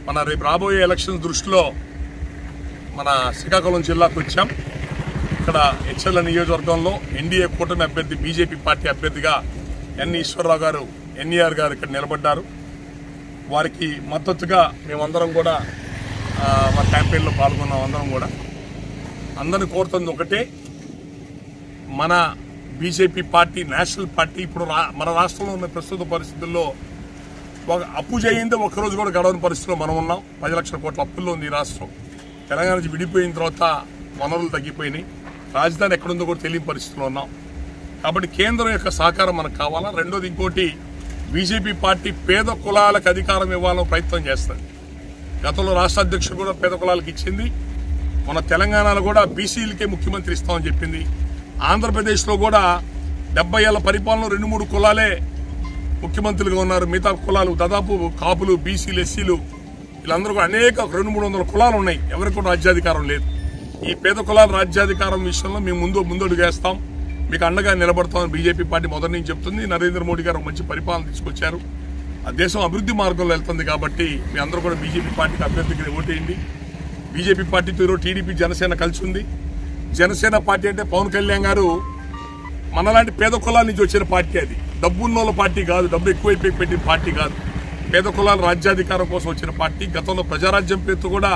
మన రేపు రాబోయే ఎలక్షన్ దృష్టిలో మన శ్రీకాకుళం జిల్లాకు వచ్చాం. ఇక్కడ హెచ్ఎల్ నియోజకవర్గంలో ఎన్డీఏ కూటమి అభ్యర్థి బీజేపీ పార్టీ అభ్యర్థిగా ఎన్ ఈశ్వరరావు గారు ఎన్ఈఆర్ గారు ఇక్కడ నిలబడ్డారు. వారికి మద్దతుగా మేమందరం కూడా మా క్యాంపెయిన్లో పాల్గొన్నాం. అందరిని కోరుతుంది ఒకటే, మన బీజేపీ పార్టీ నేషనల్ పార్టీ ఇప్పుడు మన రాష్ట్రంలో ఉన్న ప్రస్తుత పరిస్థితుల్లో అప్పు చేయిందే ఒక్కరోజు కూడా గడవని పరిస్థితిలో మనం ఉన్నాం. 10 లక్షల కోట్ల అప్పుల్లో ఉంది ఈ రాష్ట్రం. తెలంగాణ నుంచి విడిపోయిన తర్వాత వనరులు తగ్గిపోయినాయి. రాజధాని ఎక్కడుందో కూడా తెలియని పరిస్థితిలో ఉన్నాం. కాబట్టి కేంద్రం యొక్క సహకారం మనకు కావాలా. రెండోది ఇంకోటి, బీజేపీ పార్టీ పేద కులాలకు అధికారం ఇవ్వాలని ప్రయత్నం చేస్తుంది. గతంలో రాష్ట్ర అధ్యక్షుడు కూడా పేద కులాలకు ఇచ్చింది. మన తెలంగాణలో కూడా బీసీలకే ముఖ్యమంత్రి ఇస్తామని చెప్పింది. ఆంధ్రప్రదేశ్లో కూడా 70 ఏళ్ల పరిపాలన 2-3 కులాలే ముఖ్యమంత్రులుగా ఉన్నారు. మిగతా కులాలు దాదాపు కాపులు, బీసీలు, ఎస్సీలు వీళ్ళందరూ కూడా అనేక 200-300 కులాలు ఉన్నాయి. ఎవరికి కూడా రాజ్యాధికారం లేదు. ఈ పేద కులాల రాజ్యాధికారం విషయంలో మేము ముందడుగు వేస్తాం, మీకు అండగా నిలబడతామని బీజేపీ పార్టీ మొదటి నుంచి చెప్తుంది. నరేంద్ర మోడీ గారు మంచి పరిపాలన తీసుకొచ్చారు. ఆ దేశం అభివృద్ధి మార్గంలో వెళ్తుంది. కాబట్టి మీ అందరూ కూడా బీజేపీ పార్టీకి అభ్యర్థికి ఓటేయండి. బీజేపీ పార్టీతో ఈరోజు టీడీపీ, జనసేన కలిసి ఉంది. జనసేన పార్టీ అంటే పవన్ కళ్యాణ్ గారు మనలాంటి పేద కులాల నుంచి వచ్చిన పార్టీ. అది డబ్బున్నోళ్ళ పార్టీ కాదు, డబ్బు ఎక్కువైపోయి పెట్టిన పార్టీ కాదు. పేద కులాల రాజ్యాధికారం కోసం వచ్చిన పార్టీ. గతంలో ప్రజారాజ్యం పేరుతో కూడా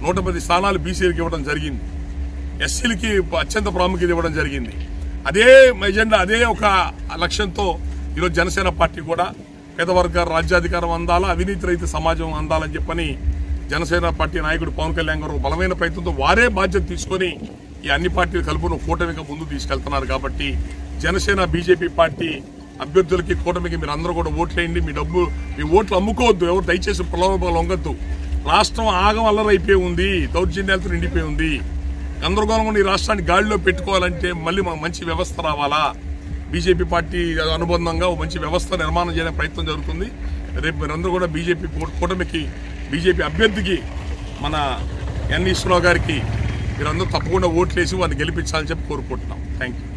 110 స్థానాలు బీసీలకు ఇవ్వడం జరిగింది. ఎస్సీలకి అత్యంత ప్రాముఖ్యత ఇవ్వడం జరిగింది. అదే ఎజెండా, అదే ఒక లక్ష్యంతో ఈరోజు జనసేన పార్టీ కూడా పేద వర్గాల రాజ్యాధికారం అందాలా, అవినీతి రహిత సమాజం అందాలని చెప్పని జనసేన పార్టీ నాయకుడు పవన్ కళ్యాణ్ గారు బలమైన ప్రయత్నంతో వారే బాధ్యత తీసుకొని ఈ అన్ని పార్టీలు కలుపును కూటమిగా ముందుకు తీసుకెళ్తున్నారు. కాబట్టి జనసేన, బీజేపీ పార్టీ అభ్యర్థులకి, కూటమికి మీరు అందరూ కూడా ఓట్లేయండి. మీ ఓట్లు అమ్ముకోవద్దు. ఎవరు దయచేసి ప్రలోభాలు లొంగద్దు. రాష్ట్రం ఆగం అల్లరైపోయి ఉంది, దౌర్జన్యాలతో నిండిపోయి ఉంది. గందరగోళంగా ఈ రాష్ట్రాన్ని గాడిలో పెట్టుకోవాలంటే మళ్ళీ మంచి వ్యవస్థ రావాలా. బీజేపీ పార్టీ అనుబంధంగా మంచి వ్యవస్థ నిర్మాణం చేయడానికి ప్రయత్నం జరుగుతుంది. రేపు మీరందరూ కూడా బీజేపీ కూటమికి, బీజేపీ అభ్యర్థికి, మన ఎన్ ఈశ్వరరావు గారికి మీరందరూ తప్పకుండా ఓట్లేసి వారిని గెలిపించాలని చెప్పి కోరుకుంటున్నాం. Thank you.